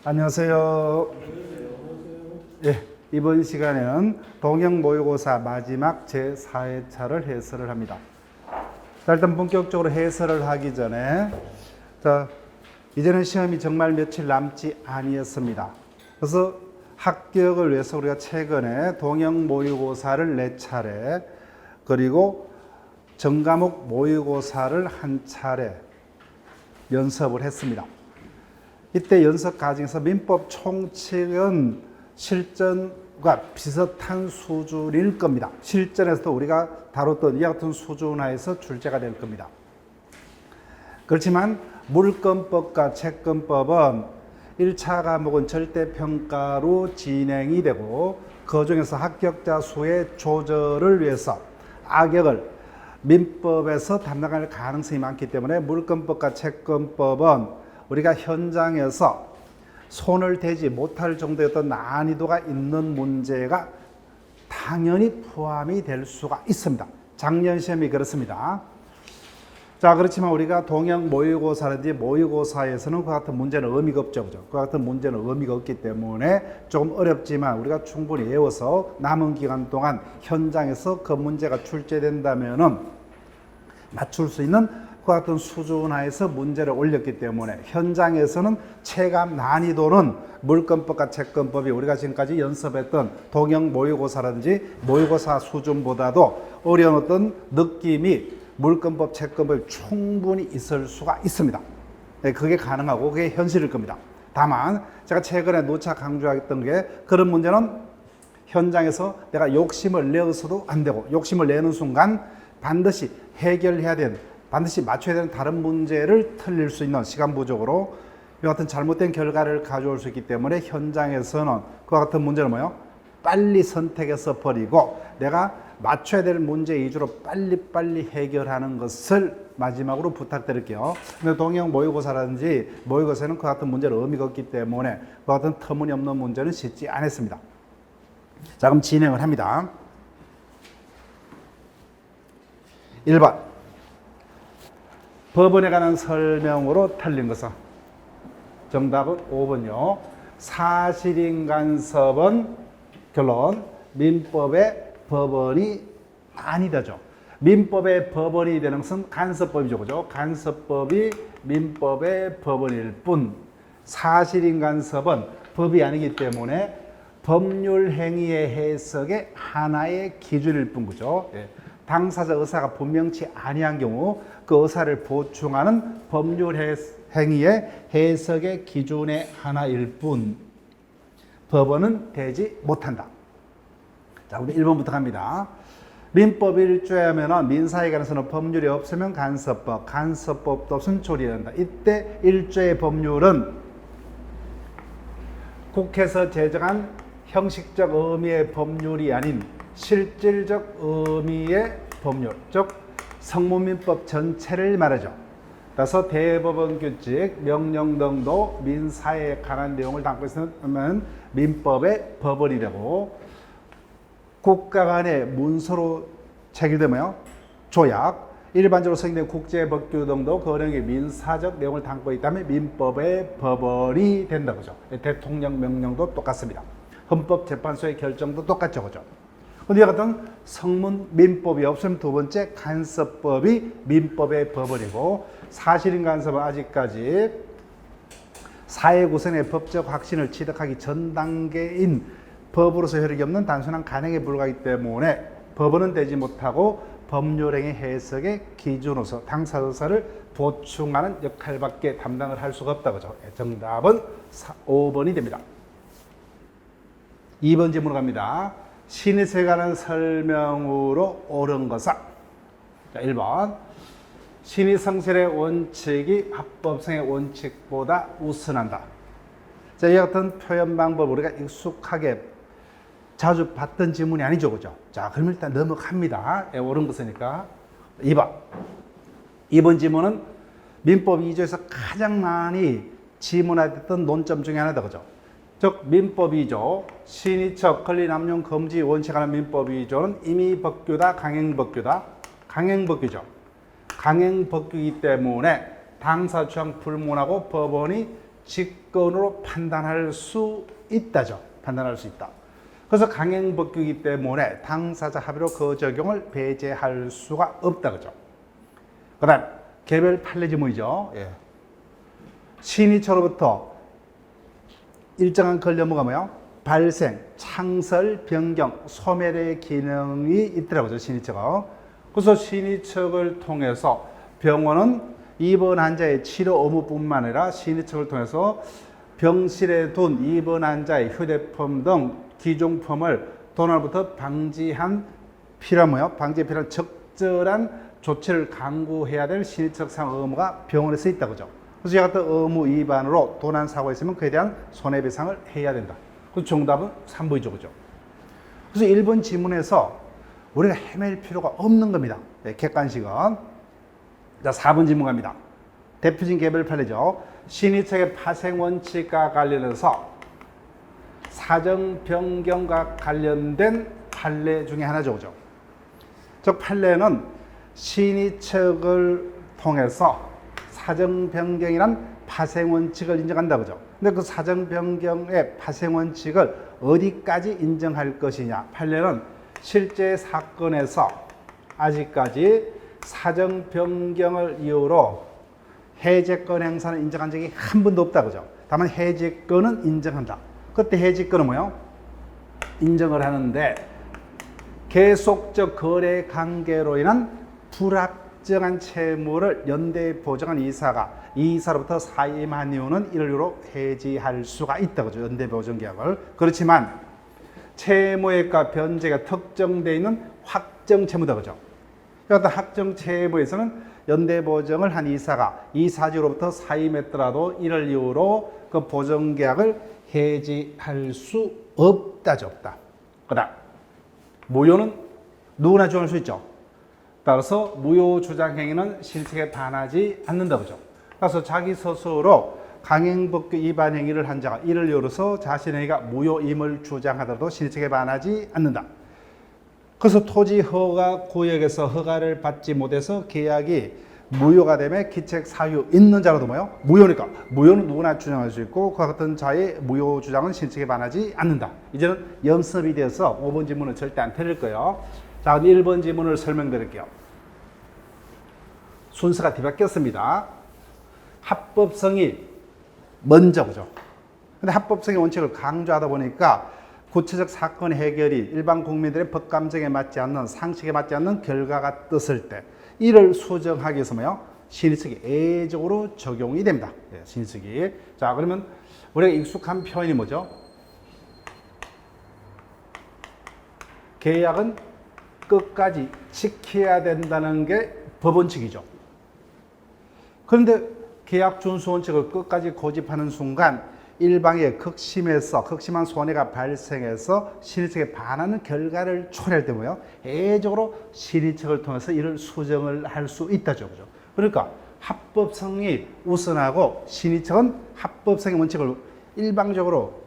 안녕하세요. 예, 이번 시간에는 동형 모의고사 마지막 제4회차를 해설을 합니다. 자, 일단 본격적으로 해설을 하기 전에 이제는 시험이 정말 며칠 남지 아니었습니다. 그래서 합격을 위해서 우리가 최근에 동형 모의고사를 4차례 그리고 전과목 모의고사를 한 차례 연습을 했습니다. 이때 연습 과정에서 민법 총칙은 실전과 비슷한 수준일 겁니다. 실전에서도 우리가 다뤘던 이와 같은 수준 하에서 출제가 될 겁니다. 그렇지만 물권법과 채권법은 1차 과목은 절대평가로 진행이 되고 그 중에서 합격자 수의 조절을 위해서 악역을 민법에서 담당할 가능성이 많기 때문에 물권법과 채권법은 우리가 현장에서 손을 대지 못할 정도의 어떤 난이도가 있는 문제가 당연히 포함이 될 수가 있습니다. 작년 시험이 그렇습니다. 자, 그렇지만 우리가 동형 모의고사라든지 모의고사에서는 그와 같은 문제는 의미가 없죠. 그죠? 그와 같은 문제는 의미가 없기 때문에 조금 어렵지만 우리가 충분히 외워서 남은 기간 동안 현장에서 그 문제가 출제된다면은 맞출 수 있는 그와 같은 수준 하에서 문제를 올렸기 때문에 현장에서는 체감 난이도는 물권법과 채권법이 우리가 지금까지 연습했던 동형 모의고사라든지 모의고사 수준보다도 어려운 어떤 느낌이 물권법, 채권법이 충분히 있을 수가 있습니다. 그게 가능하고 그게 현실일 겁니다. 다만 제가 최근에 누차 강조했던 게 그런 문제는 현장에서 내가 욕심을 내어서도 안 되고 욕심을 내는 순간 반드시 해결해야 되는 반드시 맞춰야 되는 다른 문제를 틀릴 수 있는 시간 부족으로 이와 같은 잘못된 결과를 가져올 수 있기 때문에 현장에서는 그와 같은 문제는 뭐예요? 빨리 선택해서 버리고 내가 맞춰야 될 문제 위주로 빨리빨리 해결하는 것을 마지막으로 부탁드릴게요. 근데 동형 모의고사라든지 모의고사는 그와 같은 문제는 의미가 없기 때문에 그와 같은 터무니없는 문제는 싣지 않았습니다. 자, 그럼 진행을 합니다. 1번 법원에 관한 설명으로 틀린 것은 정답은 5번요. 사실인 간섭은 결론 민법의 법원이 아니다죠. 민법의 법원이 되는 것은 간섭법이죠. 그죠? 간섭법이 민법의 법원일 뿐 사실인 간섭은 법이 아니기 때문에 법률 행위의 해석의 하나의 기준일 뿐 그죠? 예. 당사자 의사가 분명치 아니한 경우 그 의사를 보충하는 법률 행위의 해석의 기준의 하나일 뿐 법원은 되지 못한다. 자, 우리 1번부터 갑니다. 민법 1조에 하면 민사에 관해서는 법률이 없으면 간섭법, 간섭법도 순초리해야 한다. 이때 1조의 법률은 국회에서 제정한 형식적 의미의 법률이 아닌 실질적 의미의 법률, 즉 성문민법 전체를 말하죠. 따라서 대법원 규칙, 명령 등도 민사에 관한 내용을 담고 있으면 민법의 법원이 되고 국가 간의 문서로 체결되며 조약, 일반적으로 승인된 국제법규 등도 그 내용의 민사적 내용을 담고 있다면 민법의 법원이 된다 그죠. 대통령 명령도 똑같습니다. 헌법재판소의 결정도 똑같죠 그죠. 근데 이 같은 성문 민법이 없으면 두 번째 간섭법이 민법의 법원이고 사실인 간섭은 아직까지 사회 구성의 법적 확신을 취득하기 전 단계인 법으로서 효력이 없는 단순한 간행에 불과하기 때문에 법원은 되지 못하고 법률행위 해석의 기준으로서 당사자 의사를 보충하는 역할밖에 담당을 할 수가 없다 그죠. 정답은 5번이 됩니다. 2번 질문으로 갑니다. 신의서에 관한 설명으로 옳은 것은 자, 1번 신의성실의 원칙이 합법성의 원칙보다 우선한다. 자, 이 같은 표현 방법 우리가 익숙하게 자주 봤던 질문이 아니죠 그죠. 자, 그럼 일단 넘어갑니다. 옳은 것이니까 2번 질문은 민법 2조에서 가장 많이 질문했던 논점 중에 하나다 그죠. 즉 민법 2조 신의적 권리남용 금지 원칙에 관한 민법 2조는 임의법규다 강행법규다. 강행법규죠. 강행법규이기 때문에 당사주장 불문하고 법원이 직권으로 판단할 수 있다죠. 판단할 수 있다. 그래서 강행법규이기 때문에 당사자 합의로 그 적용을 배제할 수가 없다. 그죠? 그 다음, 개별 판례지문이죠. 예. 신의처로부터 일정한 걸 업무가 뭐예요? 발생, 창설, 변경, 소멸의 기능이 있더라고요. 신의처가. 그래서 신의처를 통해서 병원은 입원 환자의 치료 의무뿐만 아니라 신의처를 통해서 병실에 둔 입원 환자의 휴대폰 등 기종품을 도난부터 방지한 필요한 뭐예요? 방지에 필요한 적절한 조치를 강구해야 될 신의처상 의무가 병원에서 있다. 그죠? 그래서 이 같은 의무 위반으로 도난 사고가 있으면 그에 대한 손해배상을 해야 된다. 그래서 정답은 3번이죠. 그죠? 그래서 1번 지문에서 우리가 헤맬 필요가 없는 겁니다. 네, 객관식은. 자, 4번 지문 갑니다. 대표적인 개별 판례죠. 신의처의 파생 원칙과 관련해서 사정 변경과 관련된 판례 중에 하나죠. 그죠? 즉 판례는 신의처를 통해서 사정 변경이란 파생 원칙을 인정한다. 그죠? 근데 그 사정 변경의 파생 원칙을 어디까지 인정할 것이냐? 판례는 실제 사건에서 아직까지 사정 변경을 이유로 해제권 행사는 인정한 적이 한 번도 없다. 그죠? 다만 해제권은 인정한다. 그때 해제권은 뭐예요? 인정을 하는데 계속적 거래 관계로 인한 불확정한 채무를 연대에 보증한 이사로부터 사임한 이유는 이를 이유로 해지할 수가 있다. 그죠? 연대 보증 계약을. 그렇지만 채무액과 변제가 특정되어 있는 확정 채무다. 그죠? 그러니까 확정 채무에서는 연대 보증을 한 이사가 이사지로부터 사임했더라도 이를 이유로 그 보증 계약을 해지할 수 없다죠. 없다. 그다음 무효는 누구나 주장할 수 있죠. 따라서 무효 주장 행위는 신의처에 반하지 않는다. 그죠? 따라서 자기 스스로 강행법규 위반 행위를 한 자가 이를 이유로서 자신의 행위가 무효임을 주장하더라도 신의처에 반하지 않는다. 그래서 토지 허가 구역에서 허가를 받지 못해서 계약이 무효가 되면 기책 사유 있는 자라도 뭐요? 무효니까. 무효는 누구나 주장할 수 있고 그와 같은 자의 무효 주장은 신의처에 반하지 않는다. 이제는 연습이 되어서 5번 지문은 절대 안 틀릴 거예요. 자, 1번 지문을 설명드릴게요. 순서가 뒤바뀌었습니다. 합법성이 먼저, 그죠? 근데 합법성의 원칙을 강조하다 보니까 구체적 사건 해결이 일반 국민들의 법 감정에 맞지 않는, 상식에 맞지 않는 결과가 떴을 때 이를 수정하기 위해서 뭐요? 신의처가 예외적으로 적용이 됩니다. 네, 신의처가. 자, 그러면 우리가 익숙한 표현이 뭐죠? 계약은 끝까지 지켜야 된다는 게 법원칙이죠. 그런데 계약 준수 원칙을 끝까지 고집하는 순간 일방의 극심한 손해가 발생해서 신의처에 반하는 결과를 초래할 때 뭐예요? 예외적으로 신의처를 통해서 이를 수정을 할 수 있다죠. 그죠? 그러니까 합법성이 우선하고 신의처는 합법성의 원칙을 일방적으로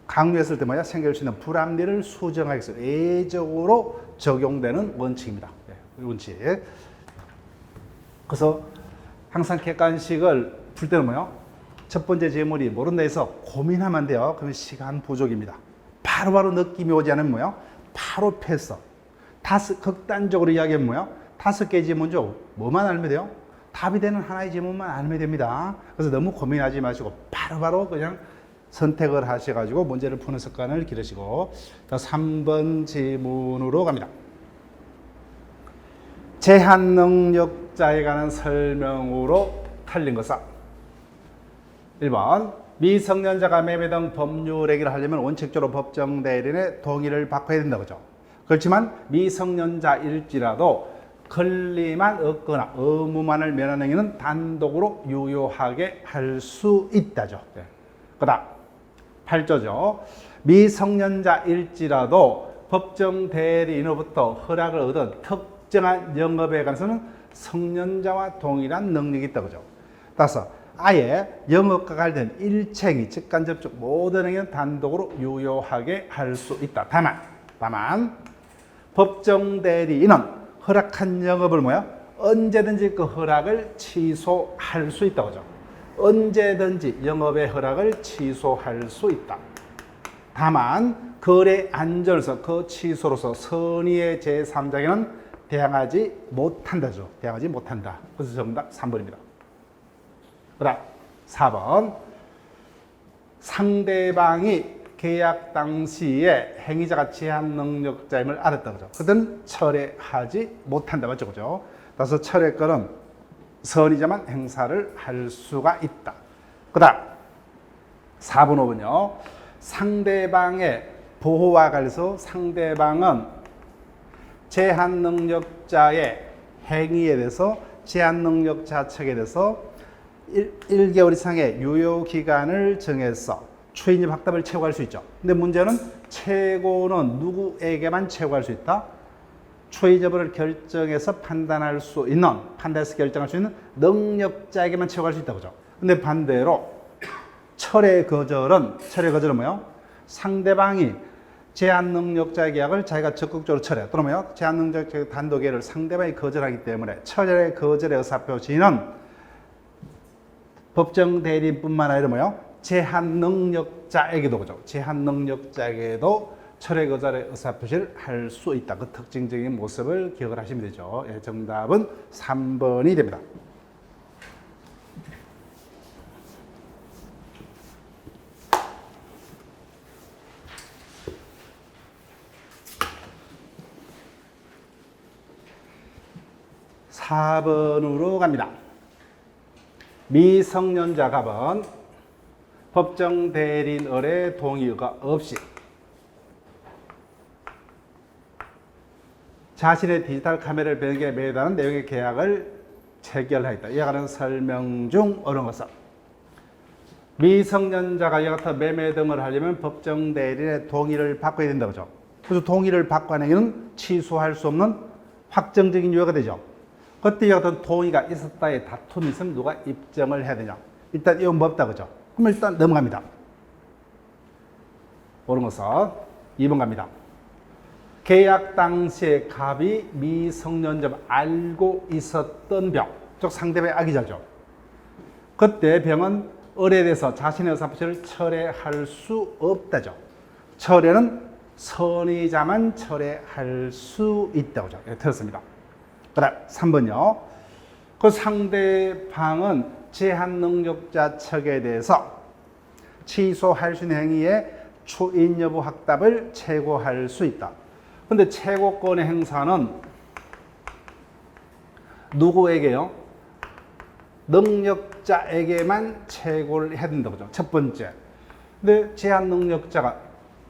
강요했을 때 뭐야? 생길 수 있는 불합리를 수정하기 위해서 예외적으로 적용되는 원칙입니다. 네, 원칙. 그래서 항상 객관식을 풀 때는 뭐예요? 첫 번째 질문이 모른다 해서 고민하면 안 돼요. 그러면 시간 부족입니다. 바로바로 느낌이 오지 않으면 뭐예요? 바로 패스. 극단적으로 이야기하면 뭐예요? 5개 질문 중 뭐만 알면 돼요? 답이 되는 하나의 질문만 알면 됩니다. 그래서 너무 고민하지 마시고 바로바로 그냥 선택을 하셔가지고 문제를 푸는 습관을 기르시고. 자, 3번 질문으로 갑니다. 제한 능력자에 관한 설명으로 틀린 것은 1번 미성년자가 매매 등 법률 행위를 하려면 원칙적으로 법정 대리인의 동의를 받아야 된다. 그죠? 그렇지만 미성년자일지라도 권리만 얻거나 의무만을 면한 행위는 단독으로 유효하게 할 수 있다죠. 네. 그 다음 8조죠. 미성년자일지라도 법정 대리인으로부터 허락을 얻은 특정한 영업에 관해서는 성년자와 동일한 능력이 있다. 그죠? 따라서 아예 영업과 관련된 일체행위, 직간접적 모든 행위는 단독으로 유효하게 할 수 있다. 다만 법정 대리인은 허락한 영업을 뭐야? 언제든지 그 허락을 취소할 수 있다. 그죠? 언제든지 영업의 허락을 취소할 수 있다. 다만 거래 안전에서 그 취소로서 선의의 제3자에게는 대항하지 못한다죠. 대항하지 못한다. 그래서 정답 3번입니다. 그 다음 4번 상대방이 계약 당시에 행위자가 제한 능력자임을 알았다. 그죠? 그든 철회하지 못한다. 맞죠? 그죠? 따라서 철회권은 선의자만 행사를 할 수가 있다. 그 다음 4번 5번요. 상대방의 보호와 관련해서 상대방은 제한 능력자의 행위에 대해서 제한 능력자 측에 대해서 1개월 이상의 유효기간을 정해서 초인입 확답을 최고할 수 있죠. 근데 문제는 최고는 누구에게만 최고할 수 있다? 초인입 여부를 결정해서 판단할 수 있는, 판단해서 결정할 수 있는 능력자에게만 최고할 수 있다고 그죠. 근데 반대로 철회 거절은 뭐예요? 상대방이 제한 능력자의 계약을 자기가 적극적으로 철회, 또는 뭐예요? 제한 능력자의 단독 계약을 상대방이 거절하기 때문에 철회 거절의 의사표시는 법정 대리인뿐만 아니라 뭐예요? 제한 능력자에게도 그죠. 제한 능력자에게도 철회 거절의 의사표시를 할 수 있다. 그 특징적인 모습을 기억을 하시면 되죠. 예, 정답은 3번이 됩니다. (4번으로) 갑니다. 미성년자 갑은 법정 대리인의 동의가 없이 자신의 디지털 카메라를 변경에 매도하는 내용의 계약을 체결하였다. 이와 관한 설명 중 옳은 것은 미성년자가 이와 같은 매매 등을 하려면 법정 대리인의 동의를 받고야 된다고 하죠. 그래서 동의를 받고 하는 행위는 취소할 수 없는 확정적인 유효가 되죠. 그때 이와 같은 동의가 있었다에 다툼이 있으면 누가 입증을 해야 되냐. 일단 이건 뭐 없다 그죠. 그럼 일단 넘어갑니다. 옳은 것은 2번 갑니다. 계약 당시에 갑이 미성년자를 알고 있었던 병, 즉 상대방의 악의자죠. 그때 병은 의뢰돼서 자신의 의사표시를 철회할 수 없다죠. 철회는 선의자만 철회할 수 있다고 하죠. 예, 들었습니다. 그 다음 3번요. 그 상대방은 제한 능력자 측에 대해서 취소할 수 있는 행위에 초인 여부 확답을 최고할 수 있다. 근데 최고권의 행사는 누구에게요? 능력자에게만 최고를 해야 된다고 하죠. 첫 번째. 근데 제한 능력자가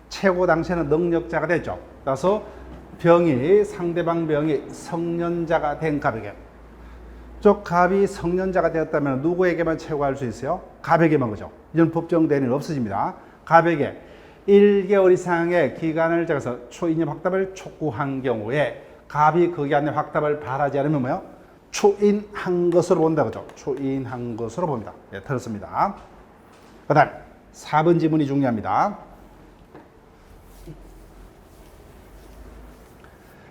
최고 당시에는 능력자가 됐죠. 따라서 상대방 병이 성년자가 된 갑에게, 즉 갑이 성년자가 되었다면 누구에게만 최고할 수 있어요? 갑에게만 그죠. 이런 법정 대리는 없어집니다. 갑에게 1개월 이상의 기간을 정해서 초인입 확답을 촉구한 경우에 갑이 그 기간에 확답을 바라지 않으면 뭐요? 초인한 것으로 본다 그죠. 초인한 것으로 봅니다. 예, 들었습니다. 그 다음 4번 지문이 중요합니다.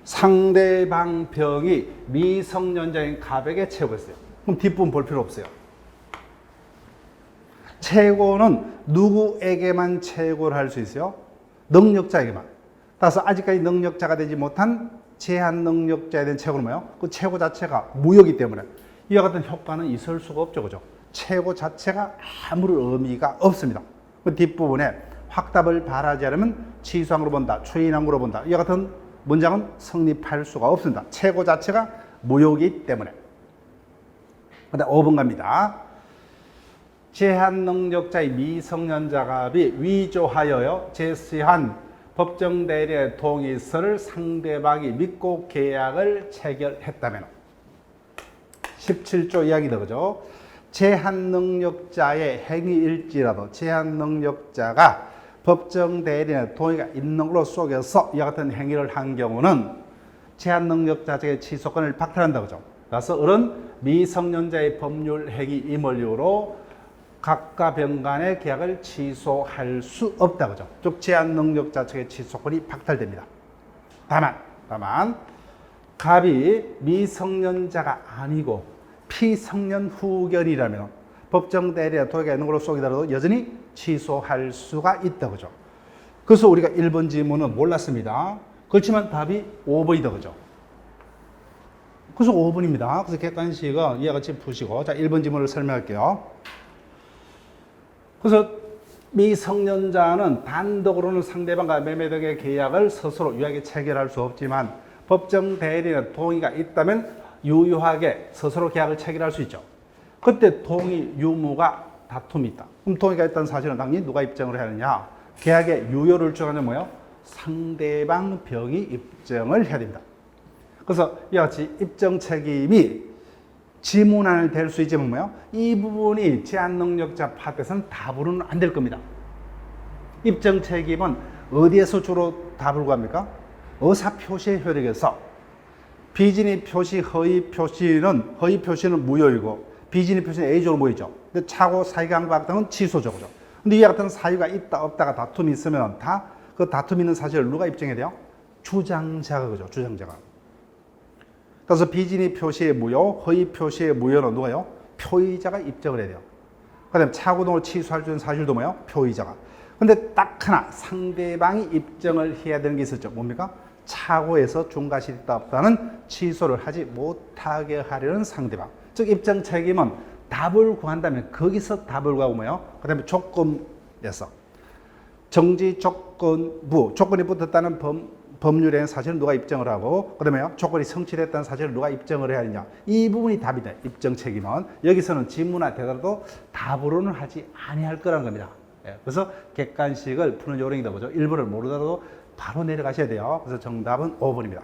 상대방 병이 미성년자인 갑에게 최고했어요. 그럼 뒷부분 볼 필요 없어요. 최고는 누구에게만 최고를 할 수 있어요? 능력자에게만. 따라서 아직까지 능력자가 되지 못한 제한 능력자에 대한 최고는 뭐예요? 그 최고 자체가 무효이기 때문에 이와 같은 효과는 있을 수가 없죠. 그죠? 최고 자체가 아무런 의미가 없습니다. 그 뒷부분에 확답을 바라지 않으면 취소항으로 본다, 초인항으로 본다. 이와 같은 문장은 성립할 수가 없습니다. 최고 자체가 무효이기 때문에. 그 다음 5번 갑니다. 제한 능력자의 미성년자 갑이 위조하여 제시한 법정 대리의 동의서를 상대방이 믿고 계약을 체결했다면 17조 이야기다 그죠. 제한 능력자의 행위일지라도 제한 능력자가 법정 대리인의 동의가 있는 걸로 속여서 이와 같은 행위를 한 경우는 제한 능력자 측의 취소권을 박탈한다고 하죠. 그래서 이런 미성년자의 법률 행위임을 이유로 각과 병 간의 계약을 취소할 수 없다고 하죠. 즉 제한 능력자 측의 취소권이 박탈됩니다. 다만 갑이 미성년자가 아니고 피성년 후견이라면 법정 대리나 토의가 있는 걸로 속이더라도 여전히 취소할 수가 있다. 그죠? 그래서 우리가 1번 지문은 몰랐습니다. 그렇지만 답이 5번이다. 그죠? 그래서 5번입니다. 그래서 객관식은 이와 같이 푸시고, 자, 1번 지문을 설명할게요. 그래서 미성년자는 단독으로는 상대방과 매매 등의 계약을 스스로 유하게 체결할 수 없지만 법정 대리나 동의가 있다면 유효하게 스스로 계약을 체결할 수 있죠. 그때 동의 유무가 다툼이 있다. 그럼 동의가 있다는 사실은 당연히 누가 입증을 해야 하느냐? 계약의 유효를 주장하는 뭐예요? 상대방 병이 입증을 해야 됩니다. 그래서 이와 같이 입증 책임이 지문안을 될 수 있지만 뭐예요? 이 부분이 제한 능력자 파트에서는 답으로는 안 될 겁니다. 입증 책임은 어디에서 주로 답을 구합니까? 의사 표시의 효력에서. 비진의 표시, 허위 표시는 무효이고 비진의 표시는 A조로 모이죠. 근데 차고 사유강박 등은 취소죠. 그죠? 근데 이와 같은 사유가 있다 없다가 다툼이 있으면 다 그 다툼 있는 사실을 누가 입증해야 돼요? 주장자가. 그죠? 주장자가. 그래서 비진의 표시의 무효, 허위 표시의 무효는 누가요? 표의자가 입증을 해야 돼요. 그 다음에 차고등을 취소할 수 있는 사실도 뭐예요? 표의자가. 근데 딱 하나 상대방이 입증을 해야 되는 게 있었죠. 뭡니까? 차고에서 중과실이 있다 없다는 취소를 하지 못하게 하려는 상대방. 즉 입증 책임은 답을 구한다면 거기서 답을 구하고 뭐예요? 그 다음에 조건에서 정지 조건부, 조건이 붙었다는 법률에는 사실은 누가 입증을 하고 그 다음에 조건이 성취됐다는 사실을 누가 입증을 해야 하느냐. 이 부분이 답이다. 입증 책임은. 여기서는 지문화 되더라도 답으로는 하지 아니할 거라는 겁니다. 그래서 객관식을 푸는 요령이다. 보죠. 1번을 모르더라도 바로 내려가셔야 돼요. 그래서 정답은 5번입니다.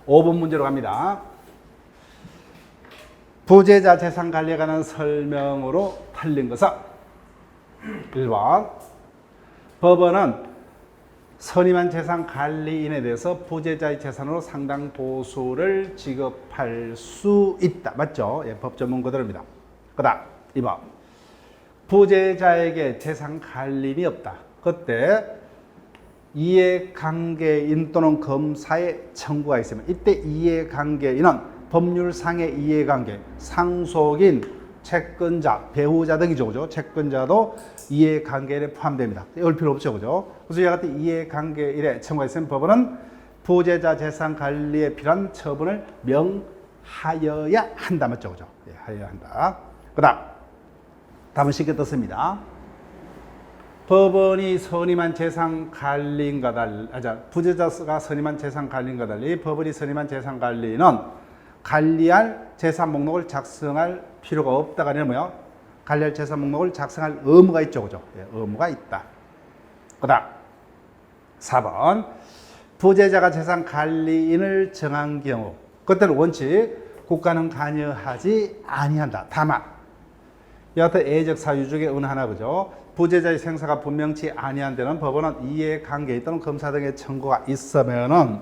5번 문제로 갑니다. 부재자 재산 관리에 관한 설명으로 틀린 것은 1번 법원은 선임한 재산 관리인에 대해서 부재자의 재산으로 상당 보수를 지급할 수 있다. 맞죠? 예, 법 전문 그대로입니다. 그 다음 2번 부재자에게 재산 관리인이 없다. 그때 이해관계인 또는 검사의 청구가 있으면 이때 이해관계인은 법률상의 이해관계, 상속인, 채권자, 배우자 등이죠. 그죠? 채권자도 이해관계인에 포함됩니다. 올 필요 없죠. 그죠? 그래서 이와 같은 이해관계인의 청구가 있으면 법원은 부재자 재산 관리에 필요한 처분을 명하여야 한다. 맞죠? 그죠? 예, 하여야 한다. 그 다음, 답은 쉽게 떴습니다. 법원이 선임한 재산 관리인과 달리, 부재자가 선임한 재산 관리인과 달리 법원이 선임한 재산 관리는 관리할 재산 목록을 작성할 필요가 없다가 아니라 뭐야? 관리할 재산 목록을 작성할 의무가 있죠. 그죠? 예, 의무가 있다. 그 다음 4번 부재자가 재산 관리인을 정한 경우 그때는 원칙 국가는 관여하지 아니한다. 다만 여하튼 애적 사유 중에 어느 하나. 그죠? 부재자의 생사가 분명치 아니한 데는 법원은 이해관계 또는 검사 등의 청구가 있으면은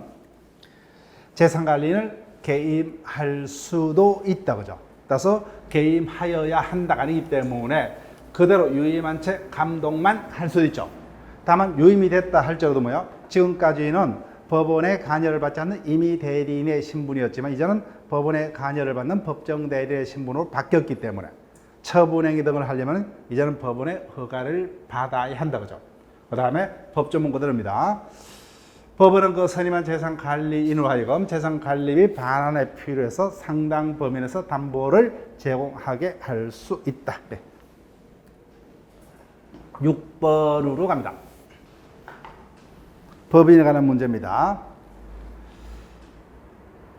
재산관리인을 개임할 수도 있다. 그죠? 따라서 개임하여야 한다가 아니기 때문에 그대로 유임한 채 감독만 할 수도 있죠. 다만 유임이 됐다 할지라도 뭐야? 지금까지는 법원의 관여를 받지 않는 임의 대리인의 신분이었지만 이제는 법원의 관여를 받는 법정 대리인의 신분으로 바뀌었기 때문에 처분행위 등을 하려면 이제는 법원의 허가를 받아야 한다. 그죠? 그 다음에 법조문 그대로입니다. 법원은 그 선임한 재산관리인으로 하여금 재산관리비 반환에 필요해서 상당 범위에서 담보를 제공하게 할 수 있다. 네. 6번으로 갑니다. 법인에 관한 문제입니다.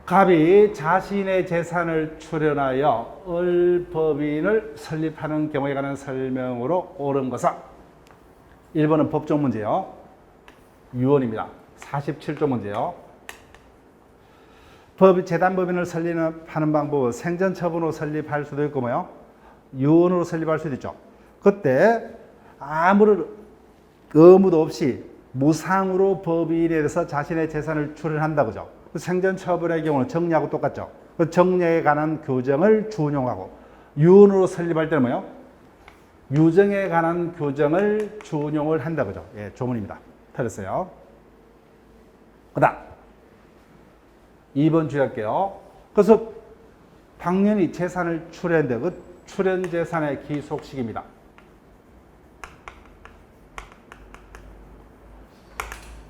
갑이 자신의 재산을 출연하여 을법인을 설립하는 경우에 관한 설명으로 옳은 것은 1번은 법정 문제요. 유언입니다. 47조 문제요. 재단법인을 설립하는 방법은 생전처분으로 설립할 수도 있고 뭐요? 유언으로 설립할 수도 있죠. 그때 아무런 의무도 없이 무상으로 법인에 대해서 자신의 재산을 출연한다. 그죠? 생전처분의 경우는 정리하고 똑같죠. 정리에 관한 규정을 준용하고 유언으로 설립할 때는 뭐요? 유정에 관한 규정을 준용을 한다. 그죠? 예, 조문입니다. 틀렸어요. 그 다음 2번 주의할게요. 그래서 당연히 재산을 출연한데 그 출연 재산의 기속식입니다.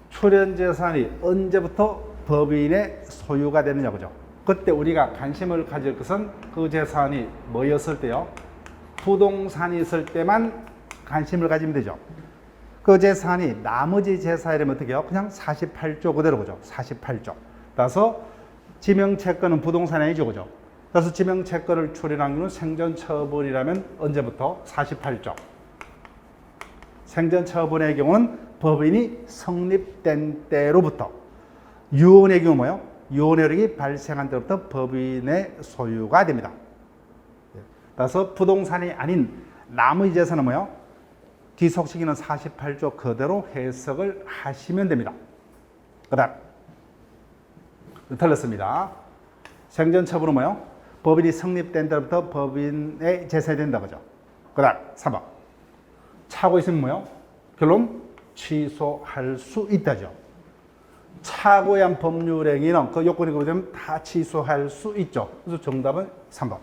출연 재산이 언제부터 법인의 소유가 되느냐 보죠. 그때 우리가 관심을 가질 것은 그 재산이 뭐였을 때요? 부동산이 있을 때만 관심을 가지면 되죠. 그 재산이 나머지 재산이라면 어떻게 해요? 그냥 48조 그대로 그죠. 48조. 따라서 지명채권은 부동산이 아니죠. 그죠. 따라서 지명채권을 출연한 경우는 생전처분이라면 언제부터? 48조. 생전처분의 경우는 법인이 성립된 때로부터. 유언의 경우 뭐예요? 유언의 효력이 발생한 때부터 법인의 소유가 됩니다. 따라서 부동산이 아닌 나머지 재산은 뭐예요? 뒤속시기는 48조 그대로 해석을 하시면 됩니다. 그 다음 틀렸습니다. 생전처분은 뭐예요? 법인이 성립된 때부터 법인의 재산이 된다 그죠. 그 다음 3번 차고 있으면 뭐예요? 결론 취소할 수 있다죠. 차고에 한 법률행위는 그 요건이 그러면 다 취소할 수 있죠. 그래서 정답은 3번.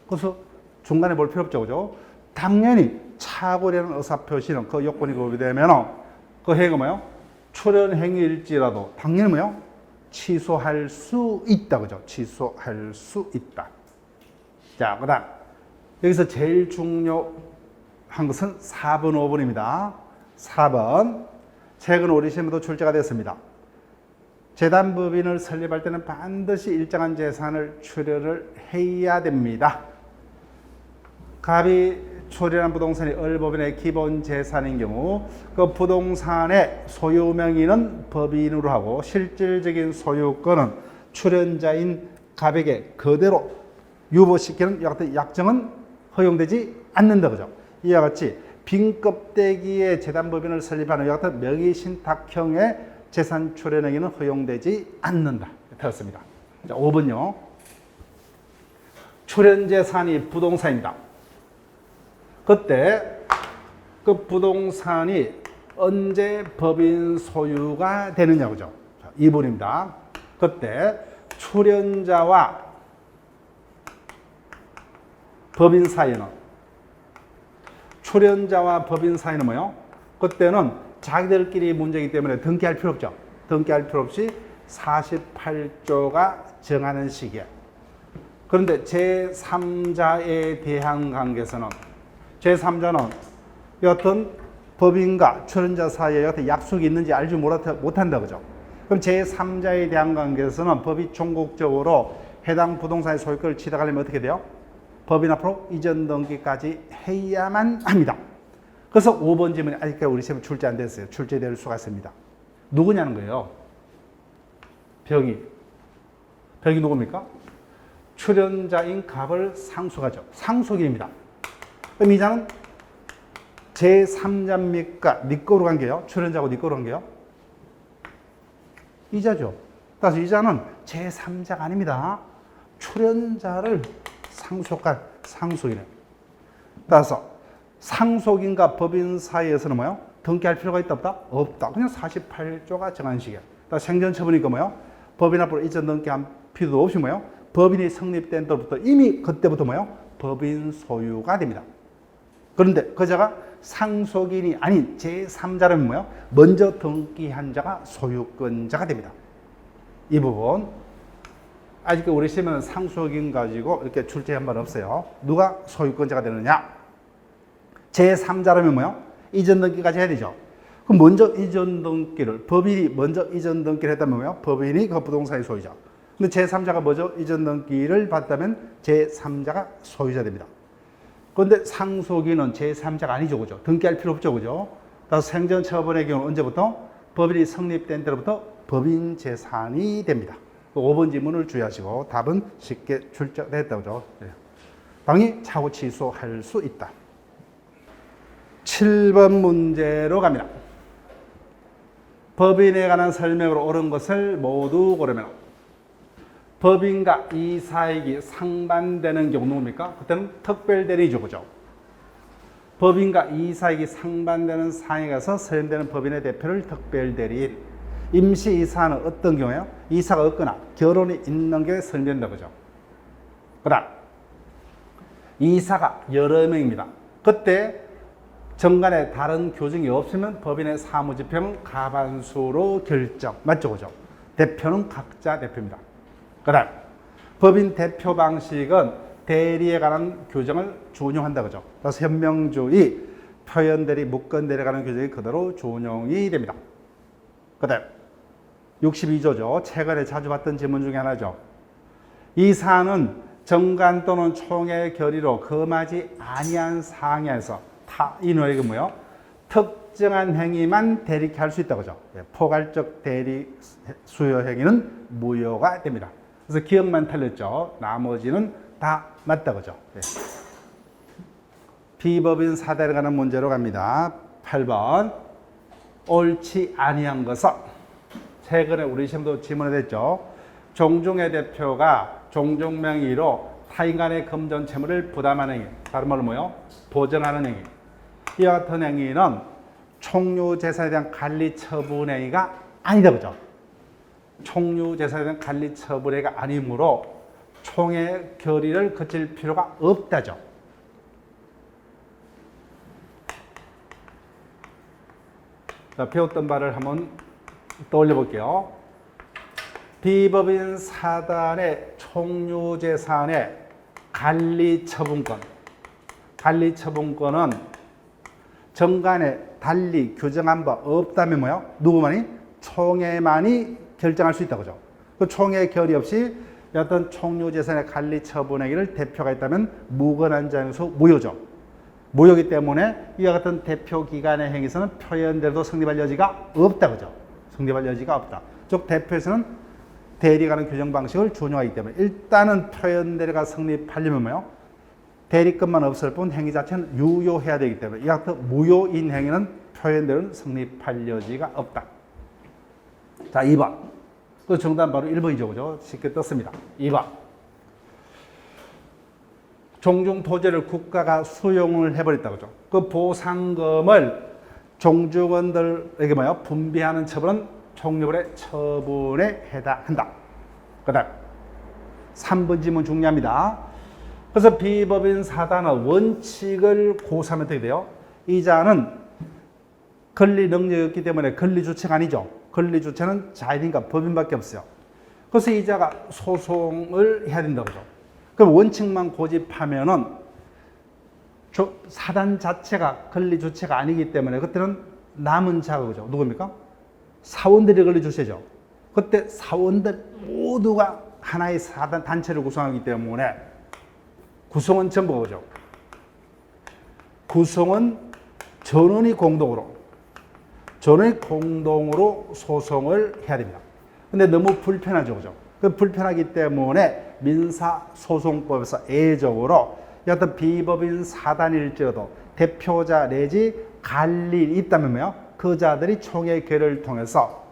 그래서 중간에 볼 필요 없죠. 그죠? 당연히 차고라는 의사표시는 그 요건이 고려되면 그 행위가 뭐예요? 출연행위일지라도 당연히 뭐예요? 취소할 수 있다. 그죠? 취소할 수 있다. 자, 그 다음. 여기서 제일 중요한 것은 4번, 5번입니다. 4번. 최근 우리 시험에도 출제가 됐습니다. 재단법인을 설립할 때는 반드시 일정한 재산을 출연을 해야 됩니다. 갑이 출연한 부동산이 을법인의 기본 재산인 경우 그 부동산의 소유 명의는 법인으로 하고 실질적인 소유권은 출연자인 갑에게 그대로 유보시키는 약정은 허용되지 않는다. 그죠? 이와 같이 빈 껍데기의 재단법인을 설립하는 이와 같은 명의신탁형의 재산 출연 행위는 허용되지 않는다. 되었습니다. 자, 5번요. 출연 재산이 부동산입니다. 그때 그 부동산이 언제 법인 소유가 되느냐 그죠? 자, 2번입니다. 그때 출연자와 법인 사이에는 뭐요? 그때는 자기들끼리 문제이기 때문에 등기할 필요 없죠. 등기할 필요 없이 48조가 정하는 시기에. 그런데 제3자에 대한 관계에서는 제3자는 여튼 법인과 출연자 사이에 여튼 약속이 있는지 알지 못한다. 그죠? 그럼 제3자에 대한 관계에서는 법이 종국적으로 해당 부동산의 소유권을 취득하려면 어떻게 돼요? 법인 앞으로 이전 등기까지 해야만 합니다. 그래서 5번 질문이 아직까지 우리 시험에 출제 안 됐어요. 출제될 수가 있습니다. 누구냐는 거예요. 병이 누굽니까? 출연자인 갑을 상속하죠. 상속인입니다. 그럼 이자는 제3자입니까? 네 거로 간 게요? 출연자하고 네 거로 간 게요? 이자죠. 따라서 이자는 제3자가 아닙니다. 출연자를 상속한 상속인을. 따라서 상속인과 법인 사이에서는 뭐요? 등기할 필요가 있다 없다? 없다. 그냥 48조가 정한 시기야. 따라서 생전처분이니까 뭐요? 법인 앞으로 이전 등기할 필요도 없이 뭐요? 법인이 성립된 때부터 이미 그때부터 뭐요? 법인 소유가 됩니다. 그런데 그자가 상속인이 아닌 제3자라면 뭐요? 먼저 등기한 자가 소유권자가 됩니다. 이 부분 아직 우리 시험은 상속인 가지고 이렇게 출제한 바는 없어요. 누가 소유권자가 되느냐? 제3자라면 뭐요? 이전 등기까지 해야 되죠. 그럼 먼저 이전 등기를 법인이 먼저 이전 등기를 했다면 뭐요? 법인이 그 부동산의 소유자. 근데 제3자가 먼저 이전 등기를 받다면 제3자가 소유자 됩니다. 그런데 상속인은 제3자가 아니죠. 그죠? 등기할 필요 없죠. 그죠? 따라서 생전처분의 경우는 언제부터? 법인이 성립된 때로부터 법인 재산이 됩니다. 5번 지문을 주의하시고 답은 쉽게 출제됐다고 그죠? 당연히 차후 취소할 수 있다. 7번 문제로 갑니다. 법인에 관한 설명으로 옳은 것을 모두 고르면 법인과 이사익이 상반되는 경우 뭡니까? 그때는 특별대리죠. 그죠? 법인과 이사익이 상반되는 상황에 가서 선임되는 법인의 대표를 특별대리인. 임시 이사는 어떤 경우에요? 이사가 없거나 결혼이 있는 게 설명된다 그죠. 그다음 이사가 여러 명입니다. 그때 정간에 다른 교정이 없으면 법인의 사무집행은 과반수로 결정. 맞죠 그죠? 대표는 각자 대표입니다. 그다음 법인 대표 방식은 대리에 관한 규정을 준용한다 그죠. 그래서 현명주의, 표현대리, 무건대리에 관한 규정이 그대로 준용이 됩니다. 그다음 62조죠. 최근에 자주 받던 질문 중에 하나죠. 이 사안은 정관 또는 총회 결의로 금하지 아니한 사항에서 타인에게 뭐요? 특정한 행위만 대리케 할 수 있다 그죠. 포괄적 대리 수요 행위는 무효가 됩니다. 그래서 기억만 틀렸죠. 나머지는 다 맞다 그죠. 비법인 사단에 관한 문제로 갑니다. 8번 옳지 아니한 것은 최근에 우리 시험도 질문이 됐죠. 종중의 대표가 종중 명의로 타인 간의 금전 채무를 부담하는 행위, 다른 말로 뭐요? 보증하는 행위. 이와 같은 행위는 총유 재산에 대한 관리 처분 행위가 아니다 그죠. 총유 재산에 대한 관리 처분 행위가 아니므로 총회 결의를 거칠 필요가 없다죠. 자, 배웠던 바를 한번 떠올려 볼게요. 비법인 사단의 총유재산의 관리처분권. 관리처분권은 정관에 달리 규정한 바 없다면 뭐요? 누구만이? 총회만이 결정할 수 있다 그죠. 그 총회 결의 없이 어떤 총유재산의 관리처분 행위를 대표가 있다면 무관한 자에서 무효죠. 무효이기 때문에 이와 같은 대표 기관의 행위에서는 표현대로도 성립할 여지가 없다 그죠. 성립할 여지가 없다. 즉 대표에서는 대리가는 규정 방식을 준용하기 때문에 일단은 표현대리가 성립하려면 뭐요? 대리권만 없을 뿐 행위 자체는 유효해야 되기 때문에 이와 같은 무효인 행위는 표현대로는 성립할 여지가 없다. 자 2번. 그 정답은 바로 1번이죠. 그죠? 쉽게 떴습니다. 2번. 종중 토지를 국가가 수용을 해버렸다 그죠. 그 보상금을 종중원들에게 뭐요? 분배하는 처분은 총료벌의 처분에 해당한다. 그 다음 3번 질문 중요합니다. 그래서 비법인 사단의 원칙을 고수하면 어떻게 돼요? 이자는 권리 능력이 없기 때문에 권리 주체가 아니죠. 권리 주체는 자인인가 법인밖에 없어요. 그래서 이자가 소송을 해야 된다고 그죠. 그럼 원칙만 고집하면은 사단 자체가 권리 주체가 아니기 때문에 그때는 남은 자가 그죠. 누굽니까? 사원들이 권리 주체죠. 그때 사원들 모두가 하나의 사단 단체를 구성하기 때문에 구성원 전부가 그죠. 구성원 전원이 공동으로 소송을 해야 됩니다. 근데 너무 불편하죠. 그죠? 그 불편하기 때문에 민사소송법에서 예외적으로 어떤 비법인 사단일지라도 대표자 내지 관리인이 있다면 뭐요? 그 자들이 총회 결의를 통해서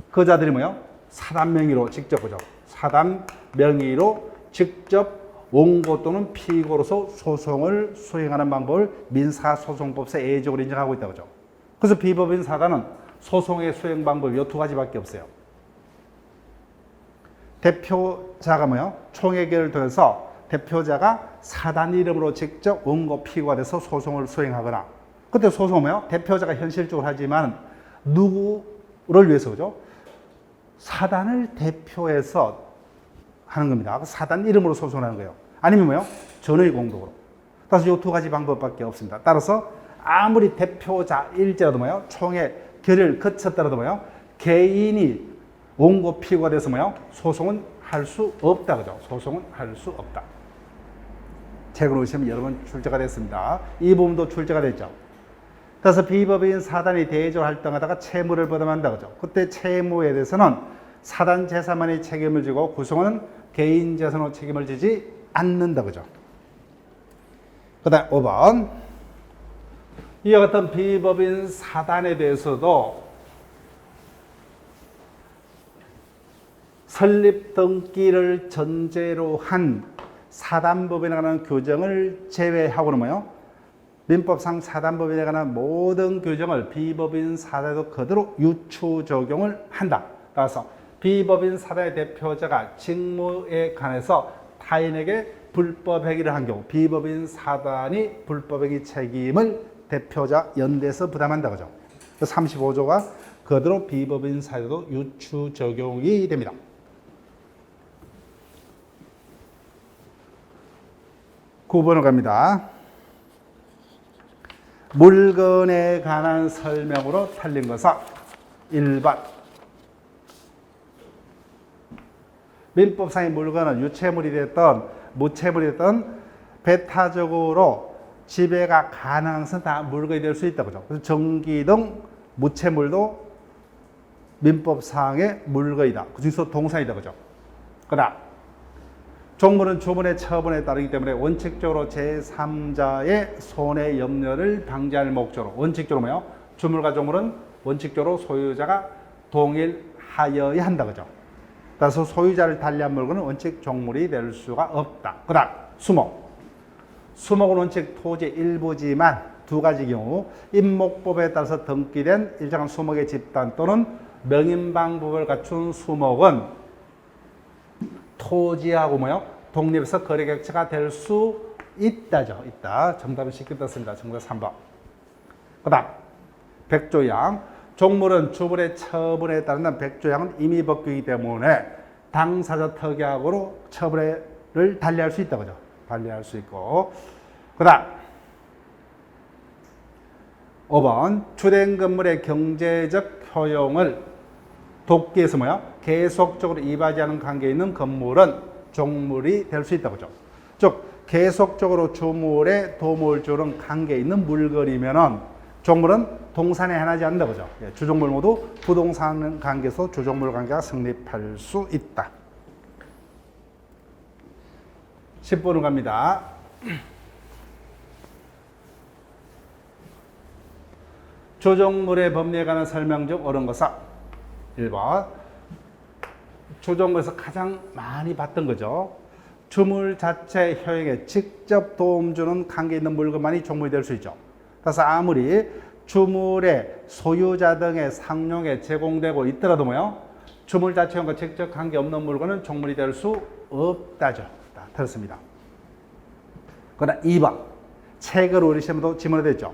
그 자들이 뭐요? 사단 명의로 직접 그죠? 사단 명의로 직접 원고 또는 피고로서 소송을 수행하는 방법을 민사소송법에서 예외적으로 인정하고 있다고 그죠? 그래서 비법인 사단은 소송의 수행 방법이 이 두 가지밖에 없어요. 대표자가 뭐요? 총회결을 통해서 대표자가 사단 이름으로 직접 원고 피고가 돼서 소송을 수행하거나 그때 소송은 뭐요? 대표자가 현실적으로 하지만 누구를 위해서 그죠? 사단을 대표해서 하는 겁니다. 사단 이름으로 소송을 하는 거예요. 아니면 뭐요? 전의 공동으로. 따라서 이 두 가지 방법밖에 없습니다. 따라서 아무리 대표자일지라도 뭐요? 총회 결의를 거쳤더라도 뭐요? 개인이 원고 피고가 돼서 뭐요? 소송은 할 수 없다. 그죠? 소송은 할 수 없다. 최근 시험 여러 번 출제가 됐습니다. 이 부분도 출제가 됐죠. 그래서 비법인 사단이 대외적으로 활동하다가 채무를 부담한다. 그죠? 그때 채무에 대해서는 사단 재산만이 책임을 지고 구성원은 개인 재산으로 책임을 지지 않는다. 그죠? 그 다음 5번. 이와 같은 비법인 사단에 대해서도 설립 등기를 전제로 한 사단법인에 관한 규정을 제외하고는 뭐요? 민법상 사단법인에 관한 모든 규정을 비법인 사단에도 그대로 유추 적용을 한다. 따라서 비법인 사단의 대표자가 직무에 관해서 타인에게 불법 행위를 한 경우 비법인 사단이 불법 행위 책임을 대표자 연대에서 부담한다. 그죠? 35조가 그대로 비법인 사단에도 유추 적용이 됩니다. 9번으로 갑니다. 물건에 관한 설명으로 틀린 것은 1번. 민법상의 물건은 유체물이 됐든 무체물이 됐든 배타적으로 지배가 가능한 것은 다 물건이 될 수 있다. 그죠? 그래서 전기 등 무체물도 민법상의 물건이다. 그 중에서 동사이다. 그죠? 그 다음. 종물은 주문의 처분에 따르기 때문에 원칙적으로 제3자의 손해 염려를 방지할 목적으로 원칙적으로 뭐요? 주물과 종물은 원칙적으로 소유자가 동일하여야 한다. 그죠? 따라서 소유자를 달리한 물건은 원칙 종물이 될 수가 없다. 그 다음 수목. 수목은 원칙 토지 일부지만 두 가지 경우 임목법에 따라서 등기된 일정한 수목의 집단 또는 명인방법을 갖춘 수목은 토지하고 뭐요? 독립해서 거래객체가 될 수 있다죠. 있다. 정답은 쉽게 떴습니다. 정답 3번. 그 다음 백조양. 종물은 주물의 처분에 따르는 백조양은 임의법규이기 때문에 당사자 특약으로 처분을 달리할 수 있다. 그죠? 달리할 수 있고. 그 다음 5번 주된 건물의 경제적 효용을 돕기에서 뭐야? 계속적으로 이바지하는 관계에 있는 건물은 종물이 될 수 있다. 그죠? 즉 계속적으로 주물에 도움을 주는 관계에 있는 물건이면은 종물은 동산에 해나지 않는다. 그죠? 주종물 모두 부동산 관계에서 주종물 관계가 성립할 수 있다. 10번으로 갑니다. 주종물의 법리에 관한 설명 중 옳은 것은 1번. 주종물에서 가장 많이 봤던 거죠. 주물 자체의 효용에 직접 도움 주는 관계에 있는 물건만이 종물이 될 수 있죠. 그래서 아무리 주물의 소유자 등의 상용에 제공되고 있더라도 뭐요? 주물 자체와 직접 관계 없는 물건은 종물이 될 수 없다죠. 들었습니다. 그러나 2번. 채권 우리 시험에도 지문에 됐죠.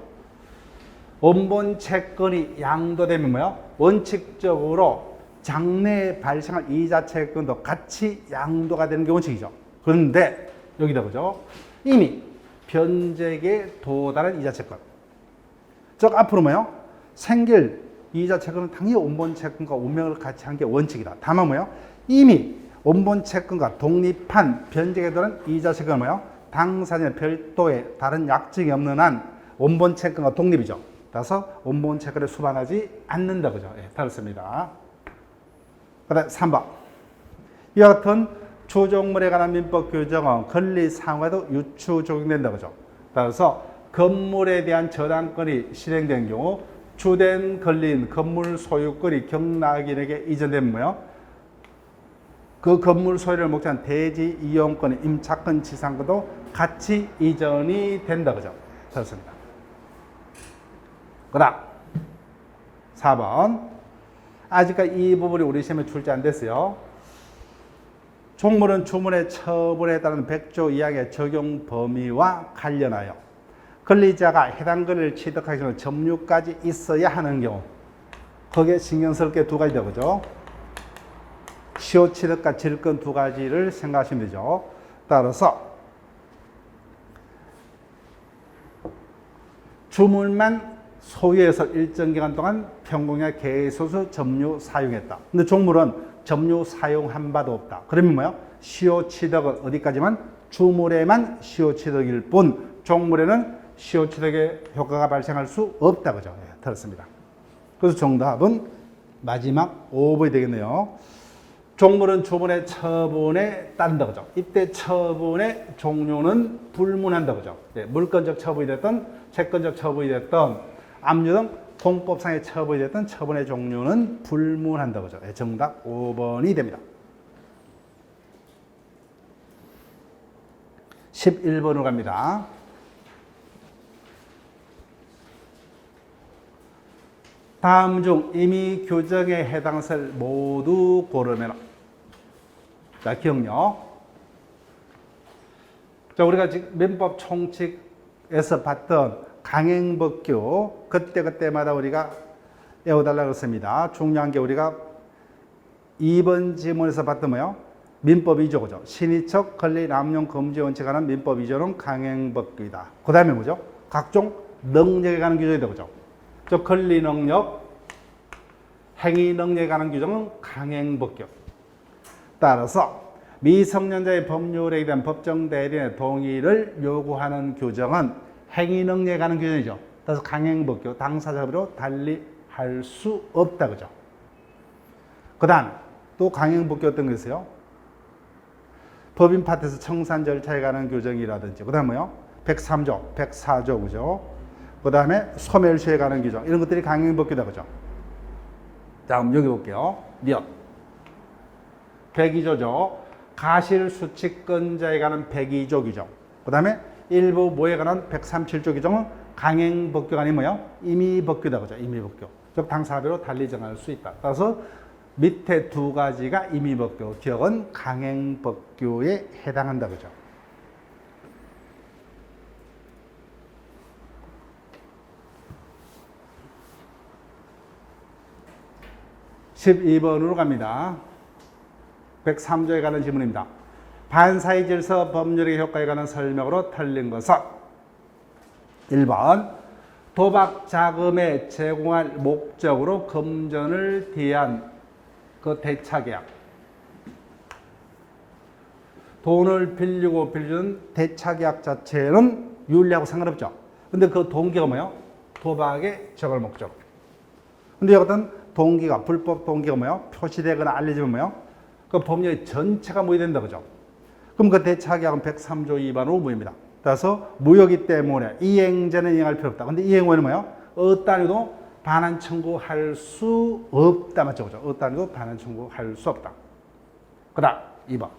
원본 채권이 양도되면 뭐요? 원칙적으로 장래에 발생할 이자 채권도 같이 양도가 되는 게 원칙이죠. 그런데 여기다 그죠? 이미 변제기에 도달한 이자 채권. 즉 앞으로 뭐요? 생길 이자 채권은 당연히 원본 채권과 운명을 같이 한 게 원칙이다. 다만 뭐요? 이미 원본 채권과 독립한 변제기에 도달한 이자 채권은 뭐요? 당사자의 별도의 다른 약정이 없는 한 원본 채권과 독립이죠. 따라서 원본 채권에 수반하지 않는다. 그죠? 예, 다릅니다. 그 다음 3번. 이와 같은 주종물에 관한 민법 규정은 권리상호에도 유추 적용된다. 그죠? 따라서 건물에 대한 저당권이 실행된 경우 주된 권리인 건물 소유권이 경락인에게 이전되면 뭐요? 그 건물 소유를 목적한 대지 이용권, 임차권, 지상권도 같이 이전이 된다. 그죠? 그렇습니다. 그 다음 4번. 아직까지 이 부분이 우리 시험에 출제 안 됐어요. 종물은 주물의 처분에 따른 100조 이하의 적용 범위와 관련하여 권리자가 해당 권리를 취득하기 전에 점유까지 있어야 하는 경우 거기에 신경스럽게 두 가지다. 그죠? 시효 취득과 질권 두 가지를 생각하시면 되죠. 따라서 주물만 소유해서 일정 기간 동안 평공약 계속해서 점유 사용했다. 근데 종물은 점유 사용한 바도 없다. 그러면 뭐요? 시효 취득은 어디까지만? 주물에만 시효 취득일 뿐 종물에는 시효 취득의 효과가 발생할 수 없다. 그죠? 네, 들었습니다. 그래서 정답은 마지막 5번이 되겠네요. 종물은 주물의 처분에 따른다. 그죠? 이때 처분의 종류는 불문한다. 그죠? 네, 물권적 처분이 됐든 채권적 처분이 됐든 압류 등 공법상의 처분이 됐든 처분의 종류는 불문한다. 그죠? 네, 정답 5번이 됩니다. 11번으로 갑니다. 다음 중 임의 규정에 해당 사를 모두 고르면. 자, 기억요. 자, 우리가 지금 민법 총칙에서 봤던 강행법규 그때마다 우리가 외워달라고 했습니다. 중요한 게 우리가 2번 지문에서 봤던 뭐요? 민법 2조, 그죠? 신의적 권리 남용 금지 원칙에 관한 민법 2조는 강행법규이다. 그 다음에 뭐죠? 각종 능력에 관한 규정이다, 그죠? 저 권리 능력, 행위 능력에 관한 규정은 강행법규. 따라서 미성년자의 법률에 대한 법정 대리인의 동의를 요구하는 규정은 행위 능력에 관한 규정이죠. 따라서 강행법규, 당사자로 달리 할 수 없다, 그죠? 그 다음 또 강행법규 어떤 게 있어요? 법인 파트에서 청산 절차에 관한 규정이라든지, 그 다음 뭐요? 103조, 104조, 그죠? 그 다음에 소멸시에 관한 규정, 이런 것들이 강행법규다, 그죠? 다음 여기 볼게요. 몇 102조죠. 가실수칙권자에 관한 102조 규정. 그 다음에 일부 모에 관한 137조 규정은 강행법규가 아니면 뭐요? 임의법규다, 그죠? 임의법규. 즉 당사자별로 달리 정할 수 있다. 따라서 밑에 두 가지가 임의법규, 기억은 강행법규에 해당한다, 그죠? (12번으로) 갑니다. 103조에 관한 질문입니다. 반사의 질서 법률의 효과에 관한 설명으로 틀린 것은 1번 도박 자금에 제공할 목적으로 금전을 대한 그 대차계약, 돈을 빌리고 빌리는 대차계약 자체는 윤리하고 상관없죠. 근데 그 동기가 뭐예요? 도박에 적을 목적. 근데 어떤 동기가, 불법 동기가 뭐예요? 표시되거나 알려지면 뭐예요? 그 법률 전체가 무효된다, 그죠? 그럼 그 대차계약은 103조 위반으로 무효입니다. 따라서 무효이기 때문에 이행자는 이행할 필요 없다. 근데 이행 후에는 뭐예요? 어떠한이도 반환 청구할 수 없다, 맞죠? 그죠? 어떠한이도 반환 청구할 수 없다. 그 다음 2번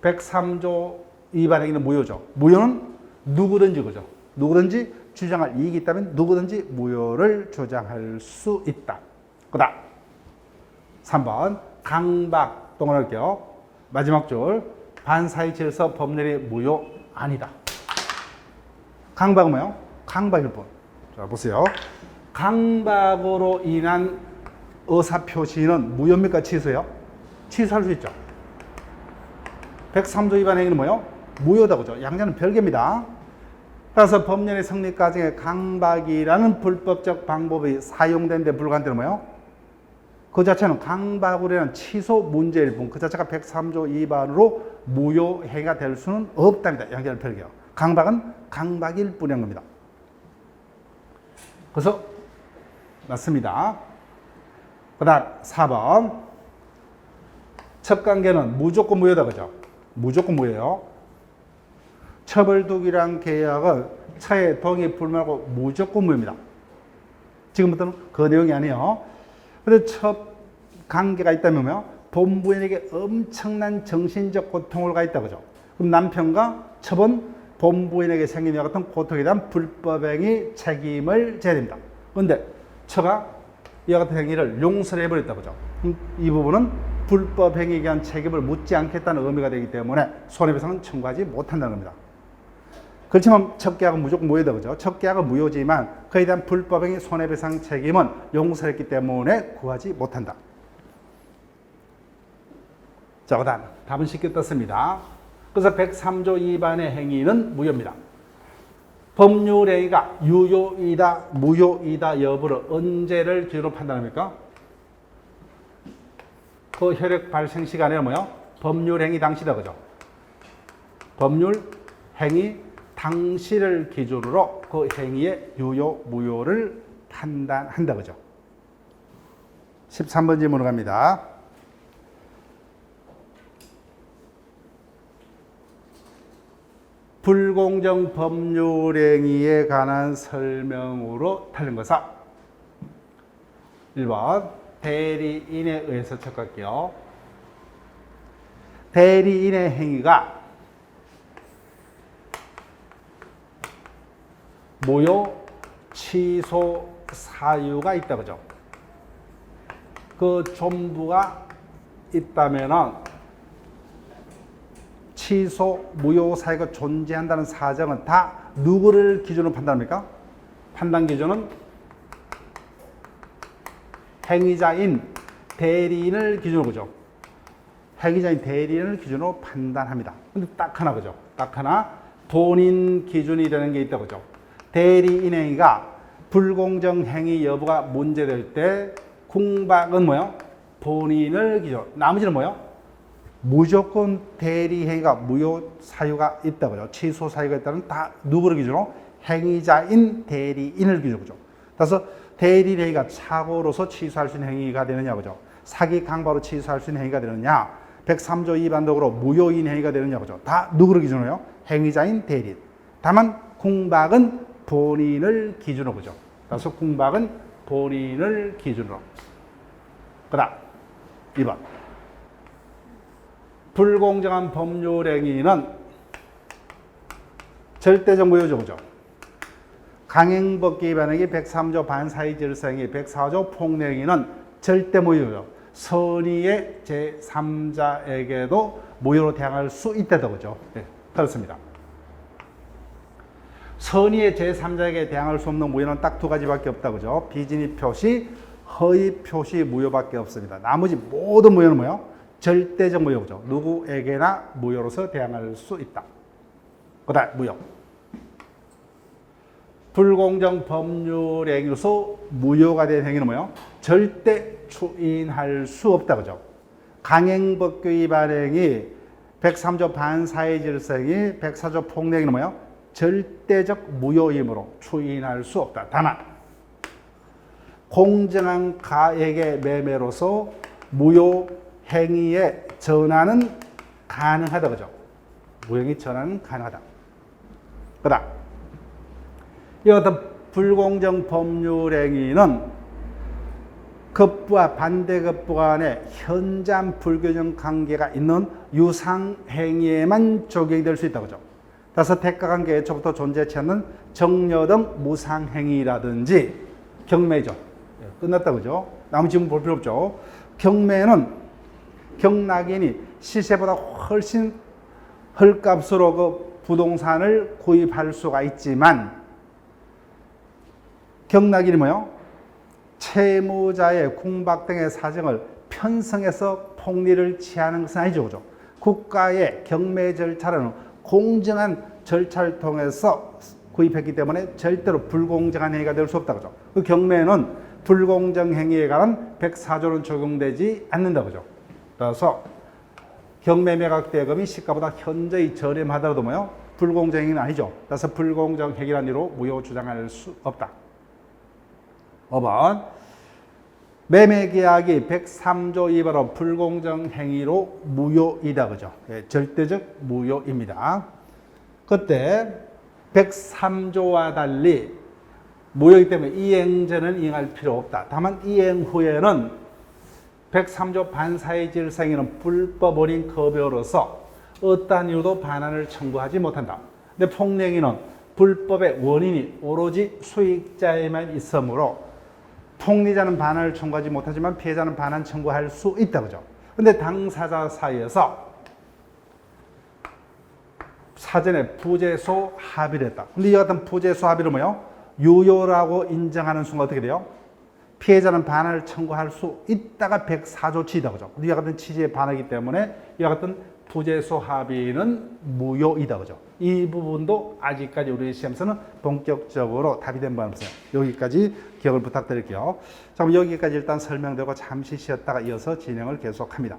103조 위반 행위는 무효죠. 무효는 누구든지, 그죠? 누구든지 주장할 이익이 있다면 누구든지 무효를 주장할 수 있다. 그 다음 3번 강박 동원할게요. 마지막 줄 반사의 질서 법률이 무효 아니다. 강박은 뭐예요? 강박일 뿐. 자, 보세요. 강박으로 인한 의사표시는 무효입니까? 취소예요? 취소할 수 있죠. 103조 위반 행위는 뭐예요? 무효다, 그죠? 양자는 별개입니다. 따라서 법령의 성립 과정에 강박이라는 불법적 방법이 사용된 데 불과한 때는 뭐예요? 그 자체는 강박으로 인한 취소 문제일 뿐, 그 자체가 103조 위반으로 무효 행위가 될 수는 없답니다. 양자는 별개요. 강박은 강박일 뿐인 겁니다. 그래서 맞습니다. 그 다음 4번 첫 관계는 무조건 무효다, 그죠? 무조건 무효예요. 처벌두기란 계약은 차의 동의 불문하고 무조건 무효입니다. 지금부터는 그 내용이 아니에요. 그런데 첫 관계가 있다면 뭐요? 본부인에게 엄청난 정신적 고통을 가했다, 그죠? 그럼 남편과 첩은 본부인에게 생긴 이와 같은 고통에 대한 불법행위 책임을 져야 됩니다. 그런데 처가 이와 같은 행위를 용서를 해버렸다, 그죠? 이 부분은 불법행위에 대한 책임을 묻지 않겠다는 의미가 되기 때문에 손해배상은 청구하지 못한다는 겁니다. 그렇지만 첫 계약은 무조건 무효다, 그죠? 첫 계약은 무효지만 그에 대한 불법행위 손해배상 책임은 용서했기 때문에 구하지 못한다. 자, 그 다음 답은 쉽게 떴습니다. 그래서 103조 위반의 행위는 무효입니다. 법률행위가 유효이다, 무효이다 여부를 언제를 기준으로 판단합니까? 그 혈액 발생 시간에는 뭐요? 법률행위 당시다, 그죠? 법률행위 당시를 기준으로 그 행위의 유효, 무효를 판단한다, 그죠? 13번 질문으로 갑니다. 불공정 법률행위에 관한 설명으로 틀린 것은 1번 대리인에 의해서 척할게요. 대리인의 행위가 무효 취소 사유가 있다, 그죠? 그 전부가 있다면은 취소, 무효 사유가 존재한다는 사정은 다 누구를 기준으로 판단합니까? 판단 기준은 행위자인 대리인을 기준으로 보죠. 행위자인 대리인을 기준으로 판단합니다. 근데 딱 하나 그죠? 딱 하나 본인 기준이 되는 게 있다고 그죠? 대리인 행위가 불공정 행위 여부가 문제될 때 궁박은 뭐요? 본인을 기준. 나머지는 뭐요? 무조건 대리 행위가 무효 사유가 있다고요. 취소 사유가 있다는 다 누구를 기준으로? 행위자인 대리인을 기준으로 보죠. 따라서 대리 행위가 착오로서 취소할 수 있는 행위가 되느냐 보죠. 사기 강박으로 취소할 수 있는 행위가 되느냐, 103조 위반독으로 무효인 행위가 되느냐 보죠. 다 누구를 기준으로요? 행위자인 대리인. 다만 궁박은 본인을 기준으로 보죠. 따라서 궁박은 본인을 기준으로. 그다음 2번. 불공정한 법률 행위는 절대적 무효죠. 그죠? 강행법 위반행위, 103조 반사회 질서행위, 104조 폭력행위는 절대 무효죠. 선의의 제3자에게도 무효로 대항할 수 있다고 그죠? 네, 그렇습니다. 선의의 제3자에게 대항할 수 없는 무효는 딱 두 가지밖에 없다 그죠? 비진의 표시, 허위 표시 무효밖에 없습니다. 나머지 모든 무효는 뭐예요? 절대적 무효죠. 누구에게나 무효로서 대항할 수 있다. 그다음 무효. 불공정 법률 행위로서 무효가 된 행위는 뭐예요? 절대 추인할 수 없다 그죠? 강행법규 위반 행위, 103조 반사회 질서 행위, 104조 폭력행위는 뭐예요? 절대적 무효이므로 추인할 수 없다. 다만 공정한 가액의 매매로서 무효 행위의 전환은 가능하다 그죠? 무효행위 전환은 가능하다. 그다음 이 어떤 불공정 법률 행위는 급부와 반대급부 간에 현저한 불균형 관계가 있는 유상 행위에만 적용이 될 수 있다 그죠? 따라서 대가관계 애초부터 존재치 않는 정려 등 무상 행위라든지 경매죠. 끝났다 그죠? 나머지 질문 볼 필요 없죠. 경매는 경락인이 시세보다 훨씬 헐값으로 그 부동산을 구입할 수가 있지만 경락인이 뭐요? 채무자의 궁박 등의 사정을 편성해서 폭리를 취하는 것은 아니죠. 그죠? 국가의 경매 절차는 공정한 절차를 통해서 구입했기 때문에 절대로 불공정한 행위가 될 수 없다. 그죠? 그 경매는 불공정 행위에 관한 104조는 적용되지 않는다. 그죠? 따라서 경매 매각 대금이 시가보다 현저히 저렴하더라도 뭐요? 불공정 행위는 아니죠. 따라서 불공정 행위란 이유로 무효 주장할 수 없다. 5번. 매매계약이 103조 위반으로 불공정 행위로 무효이다. 그죠? 네, 절대적 무효입니다. 그때 103조와 달리 무효이기 때문에 이행전은 이행할 필요 없다. 다만 이행 후에는 103조 반사회 질서행위는 불법 원인 급여로서 어떠한 이유도 반환을 청구하지 못한다. 근데 폭력행위는 불법의 원인이 오로지 수익자에만 있으므로 폭리자는 반환을 청구하지 못하지만 피해자는 반환 청구할 수 있다. 그죠? 근데 당사자 사이에서 사전에 부재소 합의를 했다. 근데 이 같은 부재소 합의를 뭐예요? 유효라고 인정하는 순간 어떻게 돼요? 피해자는 반환을 청구할 수 있다가 104조 취이다. 그죠? 이와 같은 취지에 반하기 때문에 이와 같은 부재소 합의는 무효이다. 그죠? 이 부분도 아직까지 우리 시험에서는 본격적으로 답이 된 바는 없어요. 여기까지 기억을 부탁드릴게요. 자, 그럼 여기까지 일단 설명되고 잠시 쉬었다가 이어서 진행을 계속합니다.